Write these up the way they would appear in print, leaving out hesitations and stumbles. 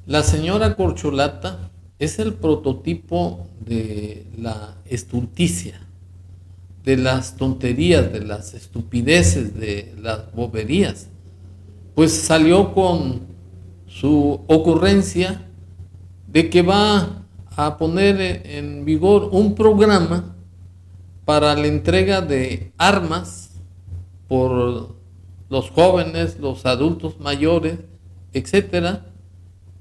La señora Corcholata es el prototipo de la estulticia, de las tonterías, de las estupideces, de las boberías. Pues salió con su ocurrencia de que va a poner en vigor un programa para la entrega de armas por los jóvenes, los adultos mayores, etcétera,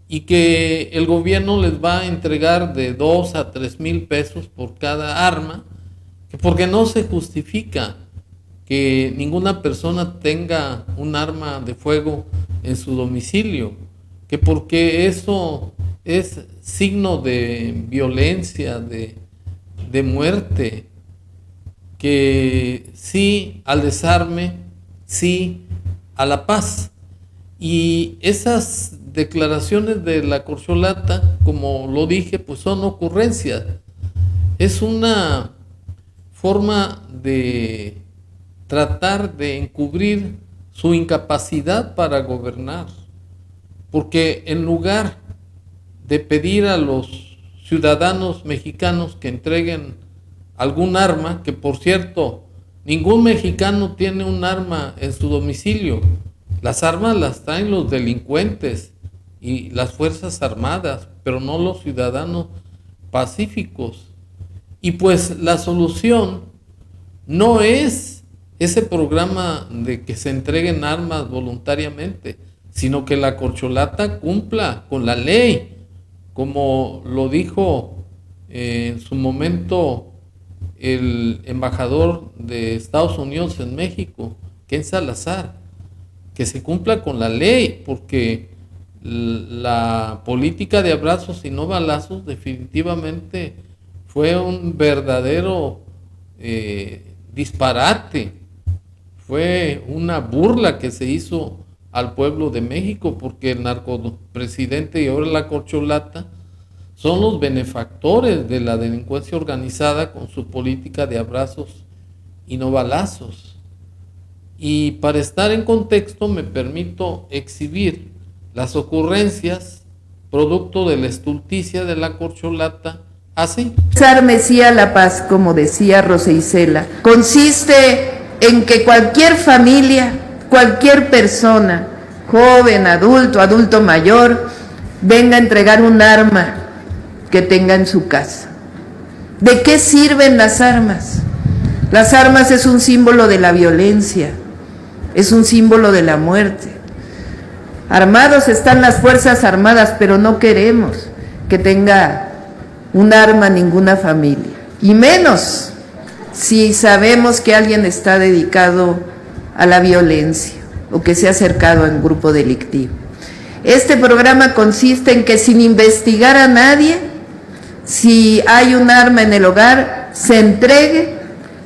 y que el gobierno les va a entregar de 2 a 3 mil pesos por cada arma, porque no se justifica que ninguna persona tenga un arma de fuego en su domicilio, que porque eso es signo de violencia, de muerte, que sí al desarme, sí a la paz. Y esas declaraciones de la Corcholata, como lo dije, pues son ocurrencias. Es una forma de tratar de encubrir su incapacidad para gobernar. Porque en lugar de pedir a los ciudadanos mexicanos que entreguen algún arma, que por cierto, ningún mexicano tiene un arma en su domicilio. Las armas las traen los delincuentes y las fuerzas armadas, pero no los ciudadanos pacíficos. Y pues la solución no es ese programa de que se entreguen armas voluntariamente, sino que la Corcholata cumpla con la ley, como lo dijo en su momento el embajador de Estados Unidos en México, Ken Salazar, que se cumpla con la ley, porque la política de abrazos y no balazos definitivamente fue un verdadero disparate, fue una burla que se hizo al pueblo de México, porque el narcopresidente y ahora la Corcholata son los benefactores de la delincuencia organizada con su política de abrazos y no balazos. Y para estar en contexto me permito exhibir las ocurrencias producto de la estulticia de la Corcholata así. Mesía la paz, como decía Rosa Isela, consiste en que cualquier familia, cualquier persona, joven, adulto, adulto mayor, venga a entregar un arma que tenga en su casa. ¿De qué sirven las armas? Las armas es un símbolo de la violencia, es un símbolo de la muerte. Armados están las Fuerzas Armadas, pero no queremos que tenga un arma ninguna familia, y menos si sabemos que alguien está dedicado a la violencia o que se ha acercado a un grupo delictivo. Este programa consiste en que sin investigar a nadie, si hay un arma en el hogar, se entregue,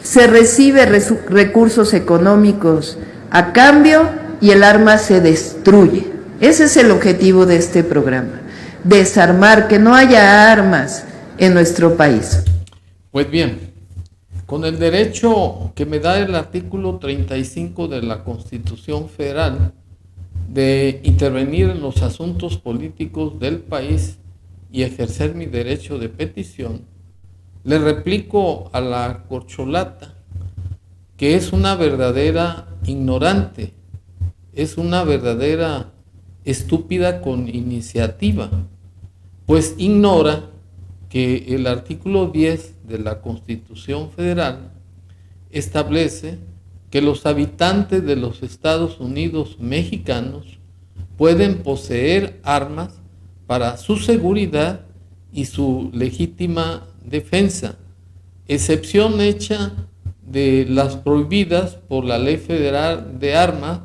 se recibe recursos económicos a cambio y el arma se destruye. Ese es el objetivo de este programa, desarmar, que no haya armas en nuestro país. Pues bien, con el derecho que me da el artículo 35 de la Constitución Federal de intervenir en los asuntos políticos del país y ejercer mi derecho de petición, le replico a la Corcholata que es una verdadera ignorante, es una verdadera estúpida con iniciativa, pues ignora que el artículo 10 de la Constitución Federal establece que los habitantes de los Estados Unidos mexicanos pueden poseer armas para su seguridad y su legítima defensa, excepción hecha de las prohibidas por la Ley Federal de Armas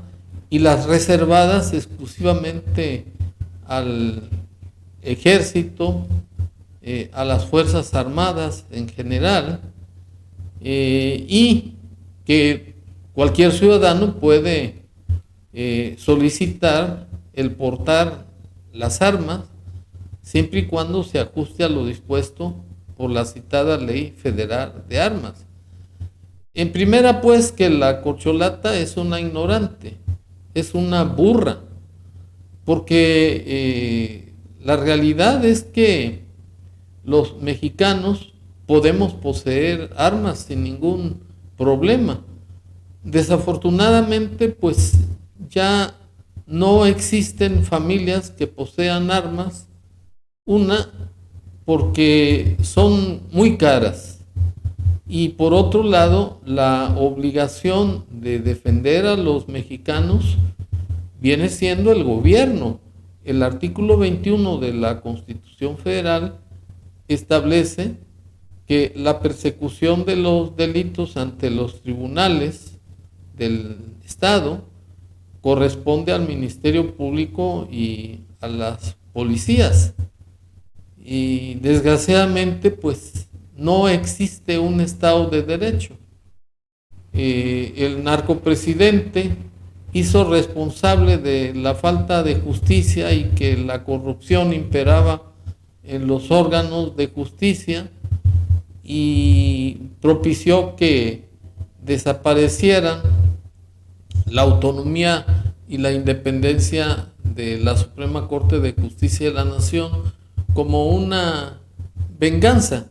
y las reservadas exclusivamente al Ejército, a las Fuerzas Armadas en general, y que cualquier ciudadano puede solicitar el portar las armas siempre y cuando se ajuste a lo dispuesto por la citada Ley Federal de Armas. En primera, pues, que la Corcholata es una ignorante, es una burra, porque la realidad es que los mexicanos podemos poseer armas sin ningún problema. Desafortunadamente, pues ya no existen familias que posean armas. Una, porque son muy caras. Y por otro lado, la obligación de defender a los mexicanos viene siendo el gobierno. El artículo 21 de la Constitución Federal establece que la persecución de los delitos ante los tribunales del Estado corresponde al Ministerio Público y a las policías. Y desgraciadamente, pues no existe un Estado de Derecho. El narcopresidente hizo responsable de la falta de justicia y que la corrupción imperaba en los órganos de justicia y propició que desaparecieran la autonomía y la independencia de la Suprema Corte de Justicia de la Nación como una venganza,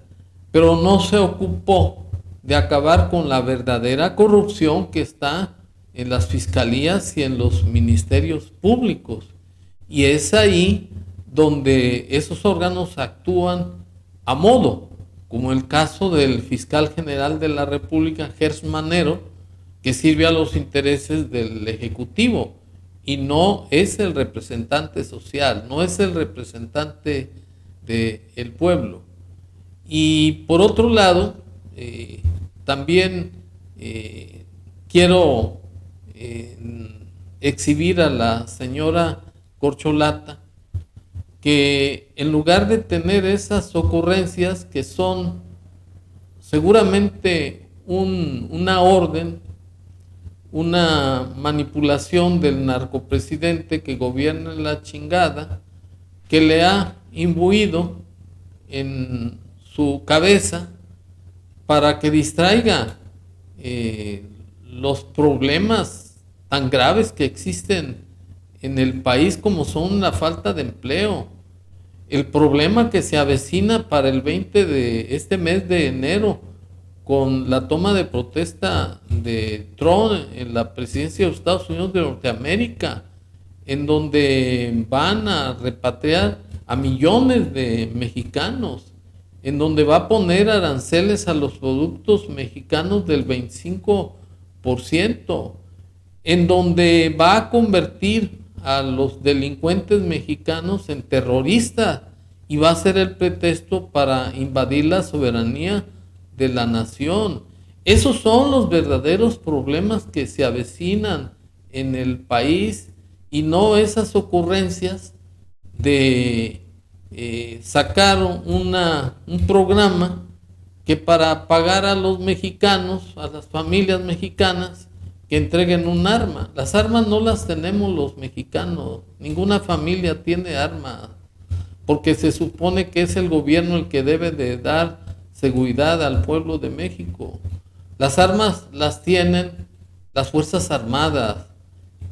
pero no se ocupó de acabar con la verdadera corrupción que está en las fiscalías y en los ministerios públicos. Y es ahí donde esos órganos actúan a modo, como el caso del fiscal general de la República, Gers Manero, que sirve a los intereses del Ejecutivo y no es el representante social, no es el representante del pueblo. Y por otro lado, también quiero exhibir a la señora Corcholata que en lugar de tener esas ocurrencias que son seguramente una orden, una manipulación del narcopresidente que gobierna en la chingada, que le ha imbuido en su cabeza para que distraiga los problemas tan graves que existen en el país, como son la falta de empleo, el problema que se avecina para el 20 de este mes de enero con la toma de protesta de Trump en la presidencia de los Estados Unidos de Norteamérica, en donde van a repatriar a millones de mexicanos, en donde va a poner aranceles a los productos mexicanos del 25%, en donde va a convertir a los delincuentes mexicanos en terroristas y va a ser el pretexto para invadir la soberanía de la nación. Esos son los verdaderos problemas que se avecinan en el país y no esas ocurrencias de sacar un programa que para pagar a los mexicanos, a las familias mexicanas, que entreguen un arma. Las armas no las tenemos los mexicanos, ninguna familia tiene armas, porque se supone que es el gobierno el que debe de dar seguridad al pueblo de México. Las armas las tienen las Fuerzas Armadas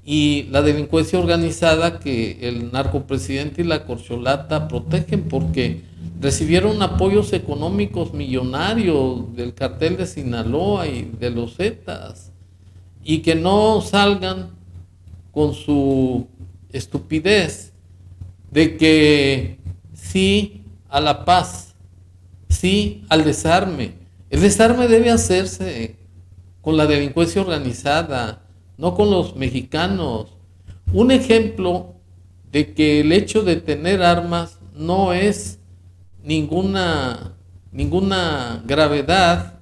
y la delincuencia organizada que el narcopresidente y la Corcholata protegen, porque recibieron apoyos económicos millonarios del cartel de Sinaloa y de los Zetas. Y que no salgan con su estupidez de que sí a la paz, sí al desarme. El desarme debe hacerse con la delincuencia organizada, no con los mexicanos. Un ejemplo de que el hecho de tener armas no es ninguna gravedad,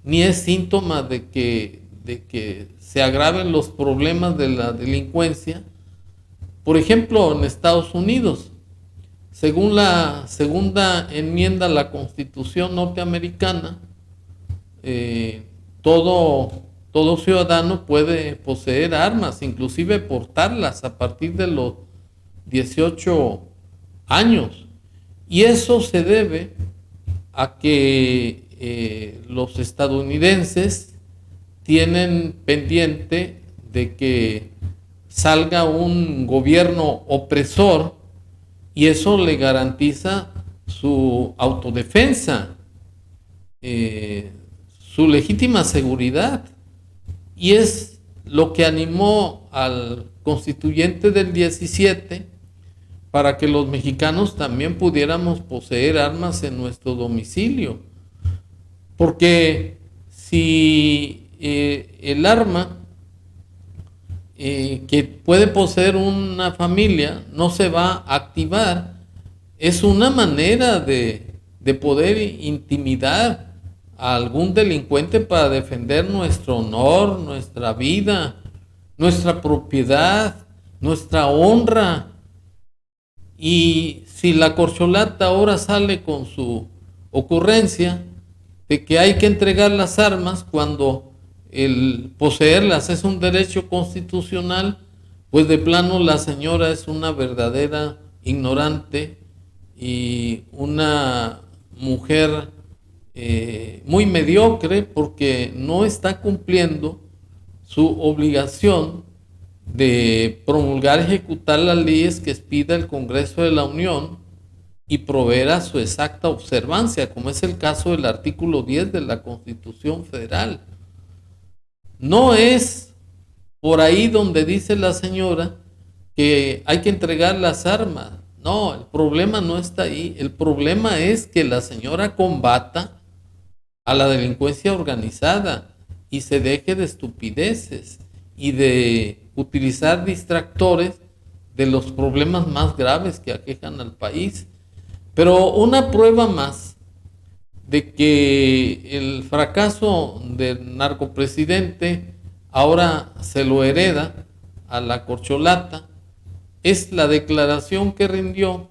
ni es síntoma de que se agraven los problemas de la delincuencia. Por ejemplo, en Estados Unidos, según la segunda enmienda a la Constitución norteamericana, todo ciudadano puede poseer armas, inclusive portarlas a partir de los 18 años. Y eso se debe a que los estadounidenses tienen pendiente de que salga un gobierno opresor y eso le garantiza su autodefensa, su legítima seguridad, y es lo que animó al constituyente del 17 para que los mexicanos también pudiéramos poseer armas en nuestro domicilio, porque si el arma que puede poseer una familia no se va a activar, es una manera de poder intimidar a algún delincuente para defender nuestro honor, nuestra vida, nuestra propiedad, nuestra honra. Y si la corcholata ahora sale con su ocurrencia de que hay que entregar las armas cuando el poseerlas es un derecho constitucional, pues de plano la señora es una verdadera ignorante y una mujer muy mediocre, porque no está cumpliendo su obligación de promulgar, ejecutar las leyes que expida el Congreso de la Unión y proveer a su exacta observancia, como es el caso del artículo 10 de la Constitución Federal. No es por ahí donde dice la señora que hay que entregar las armas. No, el problema no está ahí. El problema es que la señora combata a la delincuencia organizada y se deje de estupideces y de utilizar distractores de los problemas más graves que aquejan al país. Pero una prueba más de que el fracaso del narcopresidente ahora se lo hereda a la corcholata es la declaración que rindió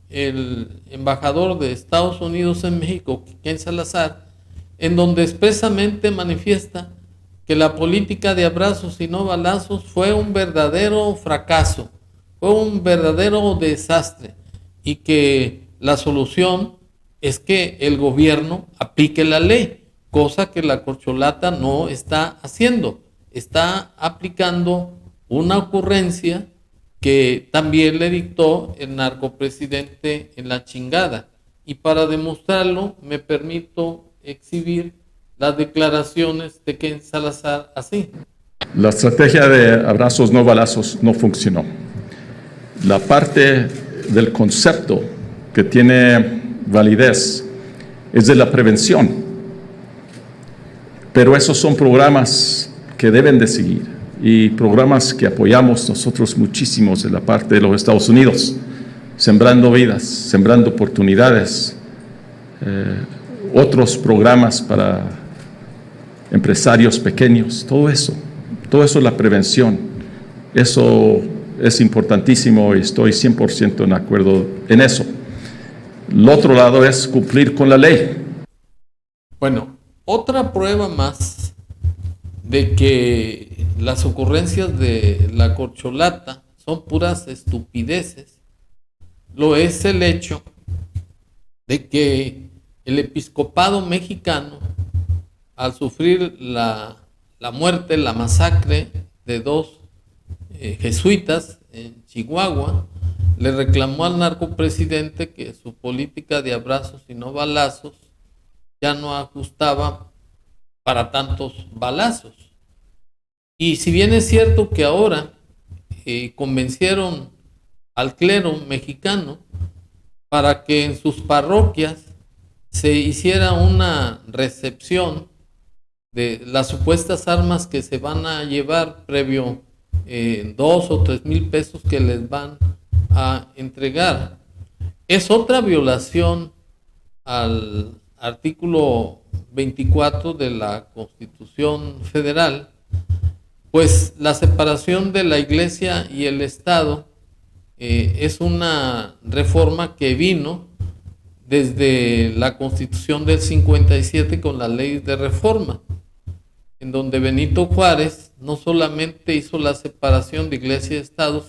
el embajador de Estados Unidos en México, Ken Salazar, en donde expresamente manifiesta que la política de abrazos y no balazos fue un verdadero fracaso, fue un verdadero desastre, y que la solución es que el gobierno aplique la ley, cosa que la corcholata no está haciendo. Está aplicando una ocurrencia que también le dictó el narcopresidente en la chingada. Y para demostrarlo, me permito exhibir las declaraciones de Ken Salazar así. La estrategia de abrazos no balazos no funcionó. La parte del concepto que tiene validez es de la prevención, pero esos son programas que deben de seguir y programas que apoyamos nosotros muchísimos de la parte de los Estados Unidos, sembrando vidas, sembrando oportunidades, otros programas para empresarios pequeños, todo eso es la prevención. Eso es importantísimo y estoy 100% en acuerdo en eso. El otro lado es cumplir con la ley. Bueno, otra prueba más de que las ocurrencias de la corcholata son puras estupideces lo es el hecho de que el episcopado mexicano, al sufrir la muerte, la masacre de dos jesuitas en Chihuahua, le reclamó al narcopresidente que su política de abrazos y no balazos ya no ajustaba para tantos balazos. Y si bien es cierto que ahora convencieron al clero mexicano para que en sus parroquias se hiciera una recepción de las supuestas armas que se van a llevar previo 2 o 3 mil pesos que les van a entregar, es otra violación al artículo 24 de la Constitución Federal, pues la separación de la Iglesia y el Estado es una reforma que vino desde la Constitución del 57 con la ley de reforma, en donde Benito Juárez no solamente hizo la separación de Iglesia y Estado,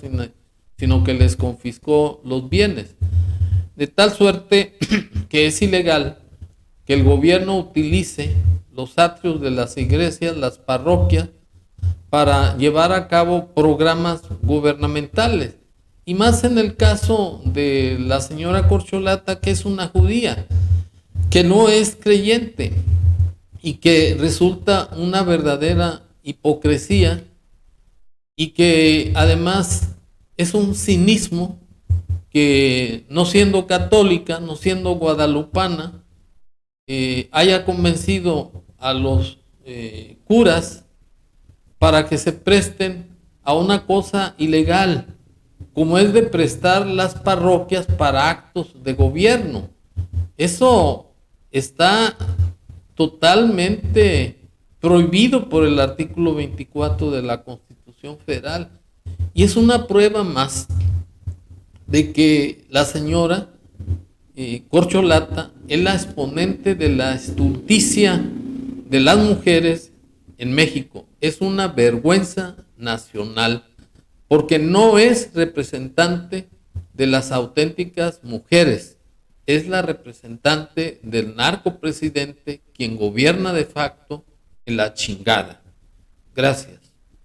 sino que les confiscó los bienes, de tal suerte que es ilegal que el gobierno utilice los atrios de las iglesias, las parroquias, para llevar a cabo programas gubernamentales. Y más en el caso de la señora Corcholata, que es una judía, que no es creyente y que resulta una verdadera hipocresía y que además es un cinismo que, no siendo católica, no siendo guadalupana, haya convencido a los curas para que se presten a una cosa ilegal, como es de prestar las parroquias para actos de gobierno. Eso está totalmente prohibido por el artículo 24 de la Constitución Federal. Y es una prueba más de que la señora Corcholata es la exponente de la estulticia de las mujeres en México. Es una vergüenza nacional, porque no es representante de las auténticas mujeres, es la representante del narcopresidente, quien gobierna de facto en la chingada. Gracias.